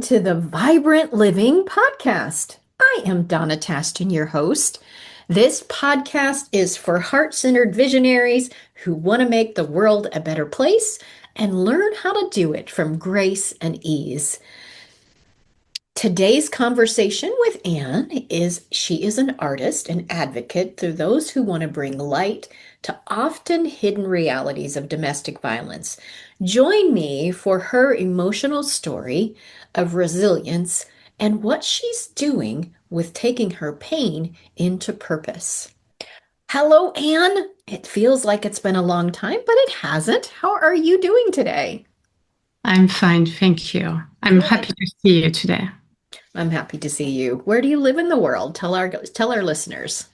to the Vibrant Living Podcast. I am Donna Tashjian, your host. This podcast is for heart-centered visionaries who want to make the world a better place and learn how to do it from grace and ease. Today's conversation with Anne is she is an artist and advocate to those who want to bring light to often hidden realities of domestic violence. Join me for her emotional story of resilience and what she's doing with taking her pain into purpose. Hello, Anne. It feels like it's been a long time, but it hasn't. How are you doing today? I'm fine, thank you. I'm happy to see you today. I'm happy to see you. Where do you live in the world? Tell our listeners.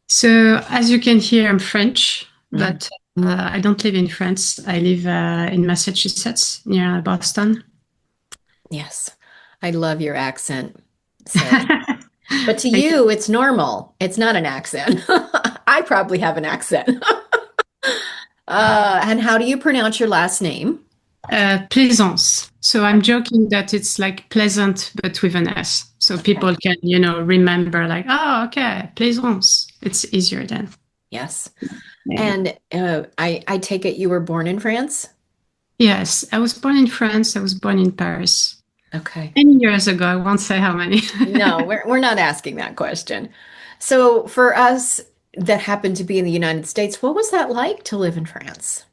So, as you can hear, I'm French, but I don't live in France. I live in Massachusetts, near Boston. Yes, I love your accent. So, but to you, it's normal. It's not an accent. I probably have an accent. And how do you pronounce your last name? Plaisance. So I'm joking that it's like pleasant, but with an S. So people can, remember like, oh, okay, Plaisance. It's easier then. Yes. And I take it you were born in France? Yes, I was born in France. I was born in Paris. Okay. Many years ago. I won't say how many. No, we're not asking that question. So for us that happen to be in the United States, what was that like to live in France?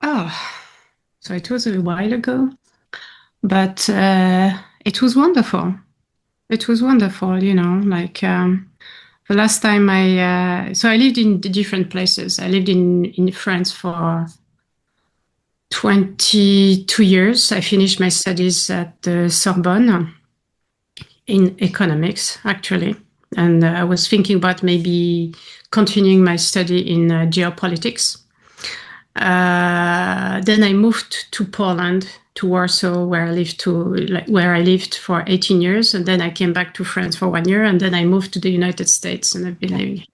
Oh, so it was a while ago, but it was wonderful. It was wonderful, the last time so I lived in different places. I lived in France for 22 years. I finished my studies at the Sorbonne in economics, actually. And I was thinking about maybe continuing my study in geopolitics. Then I moved to Poland, to Warsaw, where I lived for 18 years, and then I came back to France for 1 year, and then I moved to the United States, and I've been living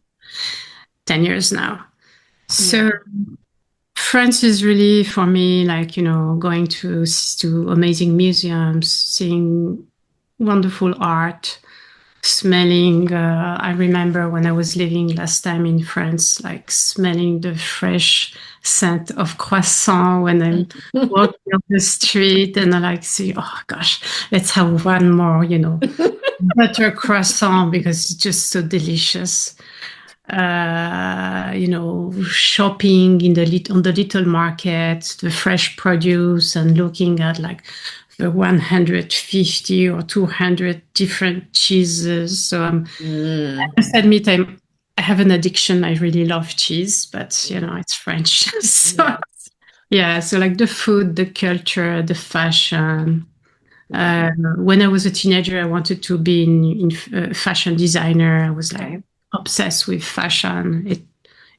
10 years now. So France is really for me going to amazing museums, seeing wonderful art, smelling. I remember when I was living last time in France, like smelling the fresh scent of croissant when I'm walking on the street, and I see, oh gosh, let's have one more, butter croissant because it's just so delicious. Shopping on the little market, the fresh produce, and looking at like the 150 or 200 different cheeses. So I must admit I have an addiction. I really love cheese, but it's French. So so like the food, the culture, the fashion. When I was a teenager, I wanted to be in fashion designer. I was like obsessed with fashion.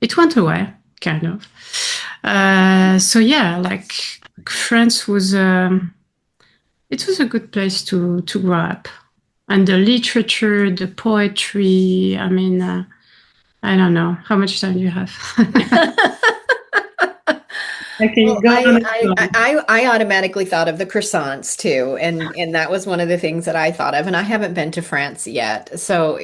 It went away, kind of. France was it was a good place to grow up, and the literature, the poetry. I mean, I don't know how much time do you have. I automatically thought of the croissants too, and that was one of the things that I thought of. And I haven't been to France yet,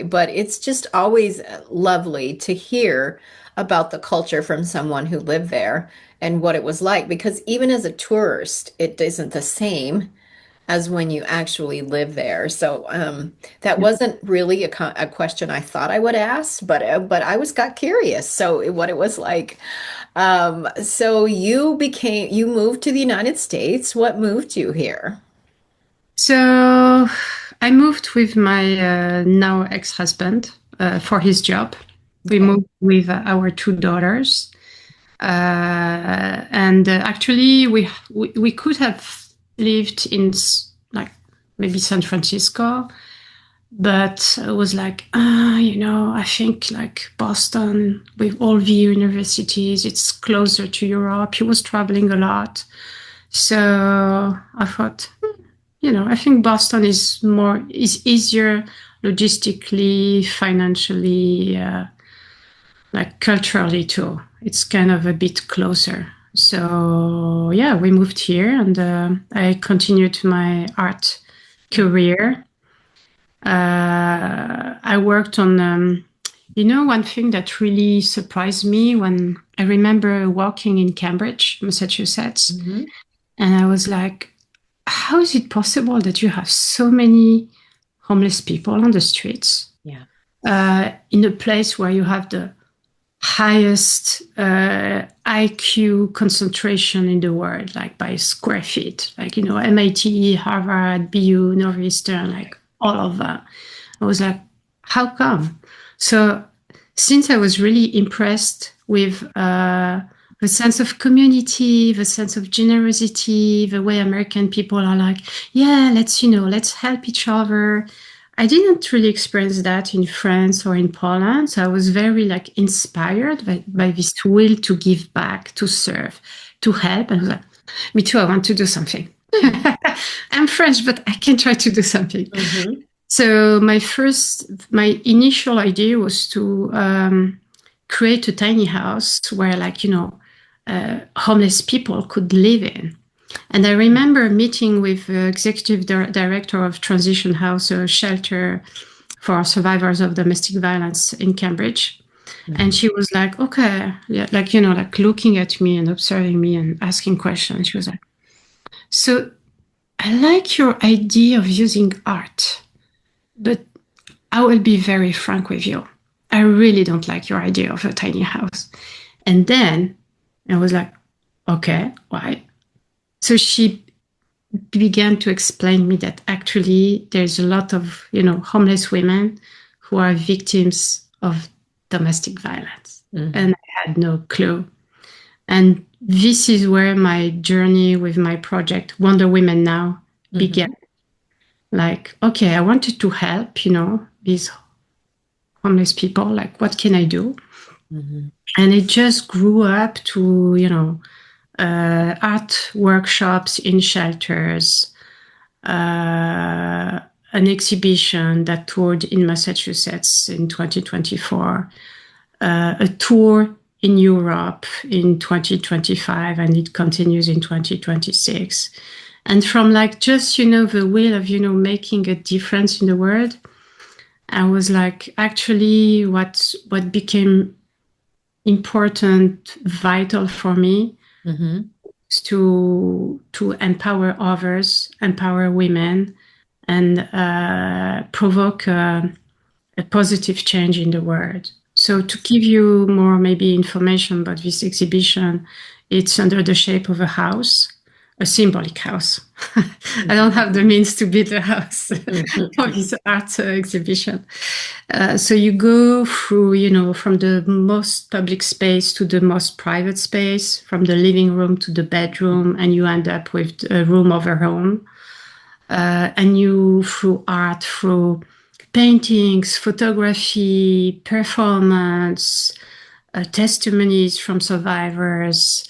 but it's just always lovely to hear about the culture from someone who lived there and what it was like. Because even as a tourist, it isn't the same as when you actually live there. So that wasn't really a question I thought I would ask, but I got curious. So what it was like. So you moved to the United States. What moved you here? So I moved with my now ex-husband for his job. We moved with our two daughters. And actually we could have lived in like maybe San Francisco, but it was like, I think like Boston with all the universities, it's closer to Europe. He was traveling a lot. So I thought, I think Boston is easier logistically, financially, like culturally too. It's kind of a bit closer. So yeah, we moved here, and I continued my art career. I worked on, one thing that really surprised me when I remember walking in Cambridge, Massachusetts, and I was like, how is it possible that you have so many homeless people on the streets? Yeah. In a place where you have the highest IQ concentration in the world, like by square feet, like, MIT, Harvard, BU, Northeastern, like all of that. I was like, how come? So since I was really impressed with the sense of community, the sense of generosity, the way American people are like, yeah, let's help each other. I didn't really experience that in France or in Poland. So I was very inspired by this will to give back, to serve, to help. And I was like, me too, I want to do something. I'm French, but I can try to do something. Mm-hmm. So my initial idea was to create a tiny house where homeless people could live in. And I remember meeting with the executive director of Transition House, a shelter for survivors of domestic violence in Cambridge. Mm-hmm. And she was like, okay, yeah, looking at me and observing me and asking questions. She was like, so I like your idea of using art, but I will be very frank with you. I really don't like your idea of a tiny house. And then I was like, okay, why? So she began to explain me that actually there's a lot of, homeless women who are victims of domestic violence. Mm-hmm. And I had no clue. And this is where my journey with my project, Wonder Women Now, began. Like, okay, I wanted to help, these homeless people. Like, what can I do? Mm-hmm. And it just grew up to, art workshops in shelters, an exhibition that toured in Massachusetts in 2024, a tour in Europe in 2025, and it continues in 2026. And from just, the will of, making a difference in the world, I was like, actually what became important, vital for me, is to empower others, empower women, and provoke a positive change in the world. So to give you more maybe information about this exhibition, it's under the shape of a house, a symbolic house. I don't have the means to build a house for this art exhibition. So you go through, from the most public space to the most private space, from the living room to the bedroom, and you end up with a room of your own. And you, through art, through paintings, photography, performance, testimonies from survivors,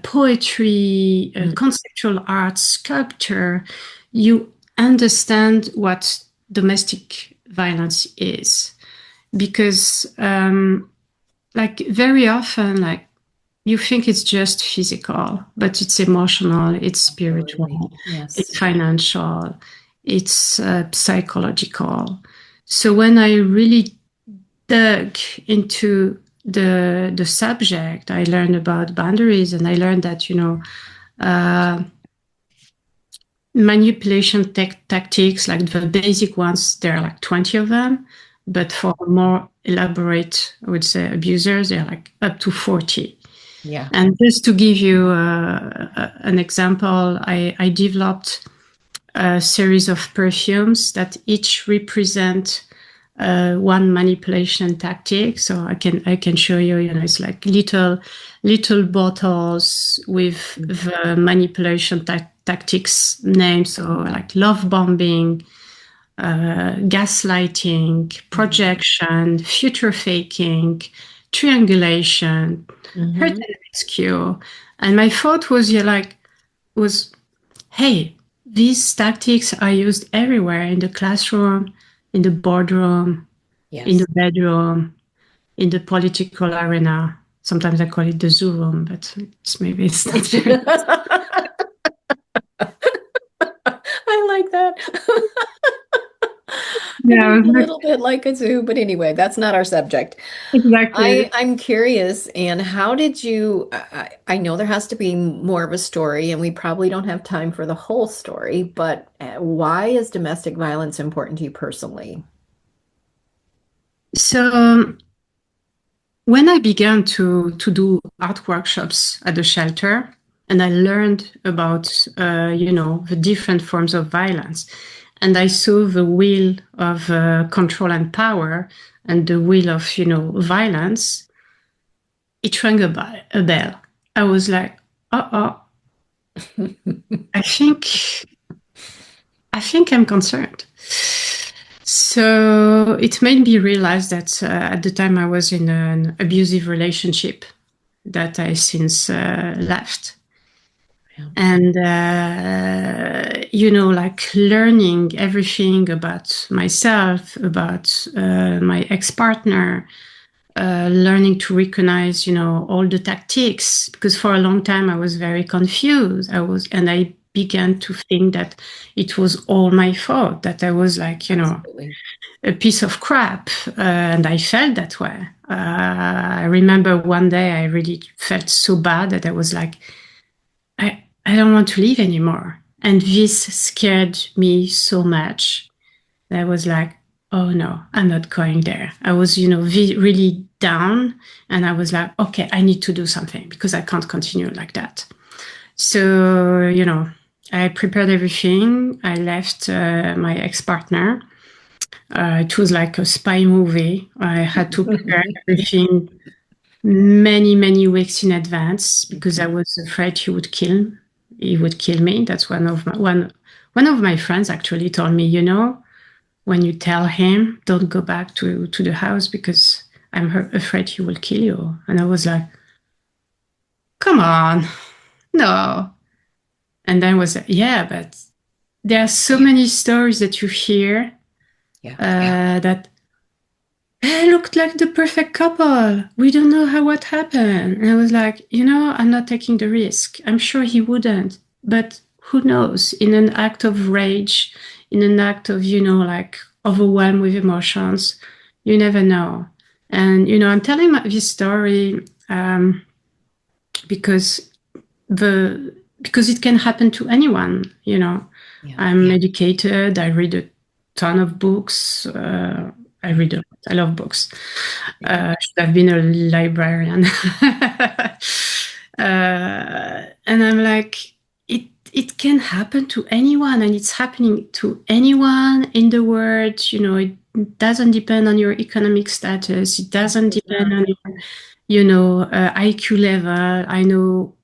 poetry, conceptual art, sculpture, you understand what domestic violence is. Because, very often, you think it's just physical, but it's emotional, it's spiritual, yes. It's financial, it's psychological. So when I really dug into the subject, I learned about boundaries, and I learned that, manipulation tactics, like the basic ones, there are 20 of them, but for more elaborate, I would say, abusers, there are up to 40. Yeah. And just to give you an example, I developed a series of perfumes that each represent one manipulation tactic. So I can show you, it's like little bottles with the manipulation tactics names. So like love bombing, gaslighting, projection, future faking, triangulation, hurt and rescue. And my thought was, hey, these tactics are used everywhere, in the classroom, in the boardroom, yes. In the bedroom, in the political arena. Sometimes I call it the zoo room, but maybe it's not very. I like that. It Yeah, is a little bit like a zoo, but anyway, that's not our subject. exactly. I'm curious, and how did you? I know there has to be more of a story, and we probably don't have time for the whole story, but why is domestic violence important to you personally? So when I began to do art workshops at the shelter, and I learned about the different forms of violence, and I saw the wheel of control and power, and the wheel of violence, it rang a bell. I was like, oh, I think I'm concerned. So it made me realize that at the time I was in an abusive relationship that I since left. Yeah. And, like learning everything about myself, about my ex partner, learning to recognize, all the tactics, because for a long time I was very confused. And I began to think that it was all my fault, that I was like, Absolutely. a piece of crap. And I felt that way. I remember one day I really felt so bad that I was like, I don't want to live anymore. And this scared me so much. I was like, oh no, I'm not going there. I was, really down. And I was like, okay, I need to do something because I can't continue like that. So, I prepared everything. I left my ex partner. It was like a spy movie. I had to prepare everything many, many weeks in advance because I was afraid he would kill me. That's one of my friends actually told me, when you tell him, don't go back to the house because I'm afraid he will kill you. And I was like, come on, no. And then was like, yeah, but there are so many stories that you hear Yeah. that they looked like the perfect couple. We don't know what happened. And I was like, I'm not taking the risk. I'm sure he wouldn't, but who knows? In an act of rage, in an act of, like overwhelmed with emotions, you never know. And, I'm telling this story because because it can happen to anyone, Yeah. I'm educated. I read a ton of books. I read a lot. I love books. Should have been a librarian. And I'm like, it can happen to anyone, and it's happening to anyone in the world. It doesn't depend on your economic status. It doesn't depend on your, IQ level. I know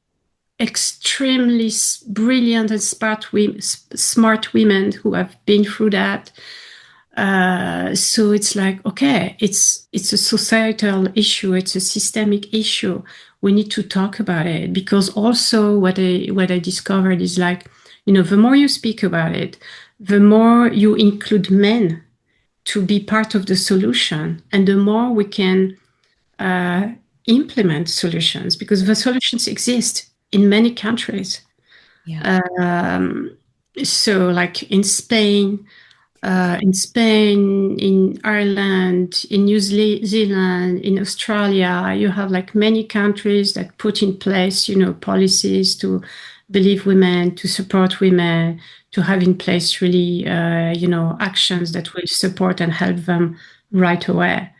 extremely brilliant and smart women who have been through that. So it's like, okay, it's a societal issue. It's a systemic issue. We need to talk about it because also what I discovered is like, the more you speak about it, the more you include men to be part of the solution, and the more we can implement solutions because the solutions exist in many countries. Yeah. So like in Spain, in Ireland, in New Zealand, in Australia, you have like many countries that put in place, policies to believe women, to support women, to have in place really, actions that will support and help them right away.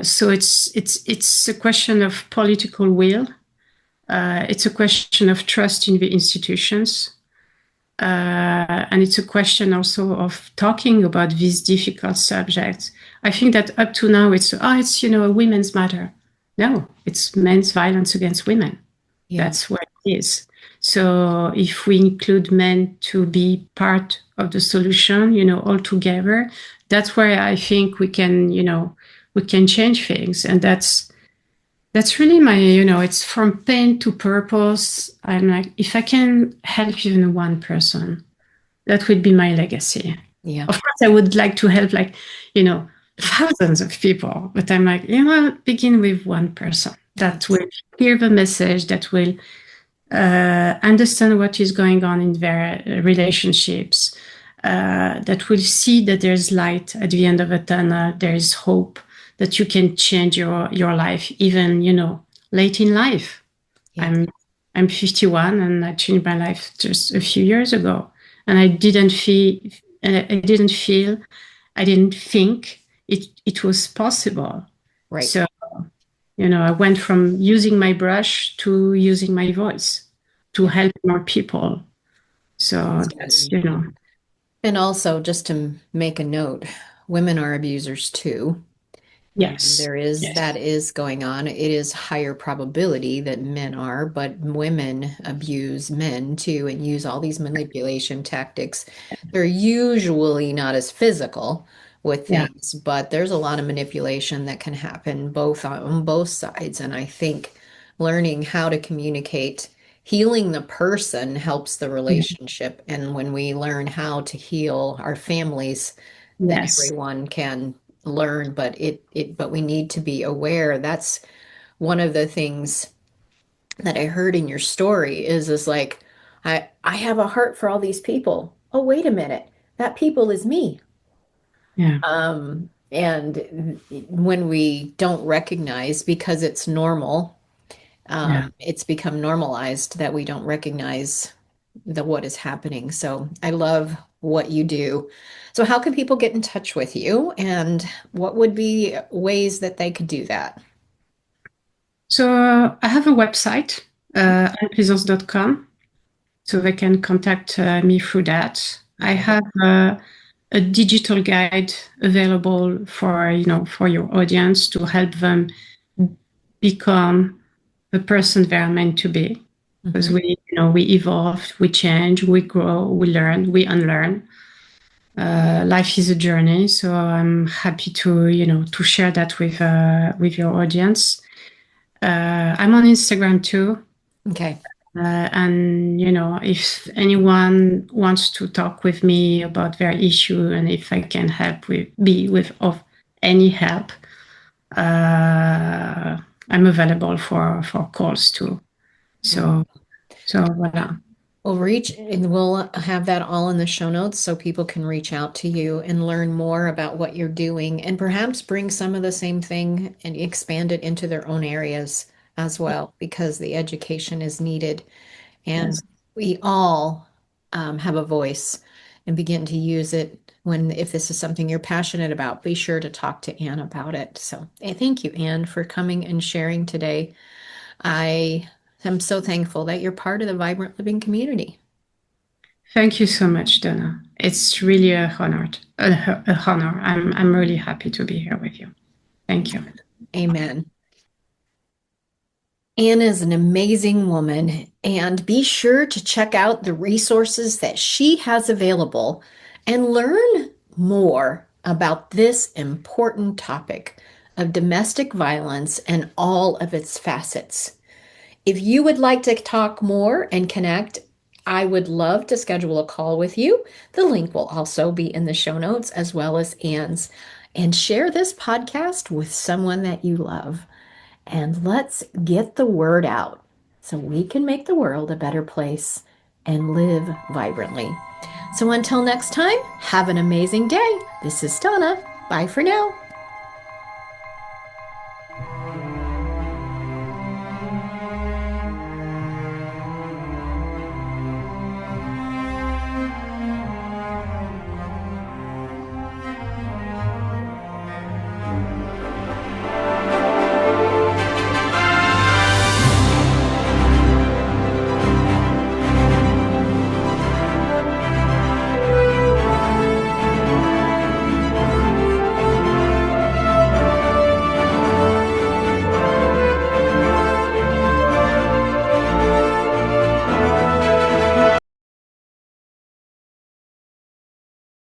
So it's a question of political will. It's a question of trust in the institutions. And it's a question also of talking about these difficult subjects. I think that up to now it's a women's matter. No, it's men's violence against women. Yeah. That's what it is. So if we include men to be part of the solution, all together, that's where I think we can change things. And that's really my, it's from pain to purpose. I'm like, if I can help even one person, that would be my legacy. Yeah. Of course, I would like to help, like, thousands of people. But I'm like, begin with one person that will hear the message, that will understand what is going on in their relationships, that will see that there's light at the end of a tunnel, there is hope, that you can change your life, even, late in life. Yeah. I'm 51 and I changed my life just a few years ago. And I didn't think it was possible. Right. So, I went from using my brush to using my voice to Yeah. help more people. So that's, Absolutely. And also, just to make a note, women are abusers too. And yes, there is yes, that is going on. It is higher probability that men are, but women abuse men too and use all these manipulation tactics. They're usually not as physical with yeah, things, but there's a lot of manipulation that can happen both on both sides. And I think learning how to communicate, healing the person helps the yeah, relationship. And when we learn how to heal our families, then yes, everyone can learn, but we need to be aware. That's one of the things that I heard in your story is like I have a heart for all these people. Oh, wait a minute. That people is me. yeah, And when we don't recognize because it's normal, yeah. it's become normalized that we don't recognize the what is happening. So I love what you do. So how can people get in touch with you and what would be ways that they could do that? So I have a website, anneplaisance.com. So they can contact me through that. I Okay. have a digital guide available for your audience to help them become the person they are meant to be. Because Hmm. we evolve, we change, we grow, we learn, we unlearn. Life is a journey, so I'm happy to share that with your audience. I'm on Instagram too. Okay. And if anyone wants to talk with me about their issue and if I can be with of any help, I'm available for calls too. So Wonderful. so voilà. We'll reach and we'll have that all in the show notes so people can reach out to you and learn more about what you're doing and perhaps bring some of the same thing and expand it into their own areas as well because the education is needed. And Yes. we all have a voice and begin to use it when, if this is something you're passionate about, be sure to talk to Anne about it. So, thank you, Anne, for coming and sharing today. I am so thankful that you're part of the Vibrant Living community. Thank you so much, Donna. It's really a honor. I'm really happy to be here with you. Thank you. Amen. Anne is an amazing woman, and be sure to check out the resources that she has available and learn more about this important topic of domestic violence and all of its facets. If you would like to talk more and connect, I would love to schedule a call with you. The link will also be in the show notes as well as Anne's. And share this podcast with someone that you love and let's get the word out so we can make the world a better place and live vibrantly. So until next time, have an amazing day. This is Donna. Bye for now.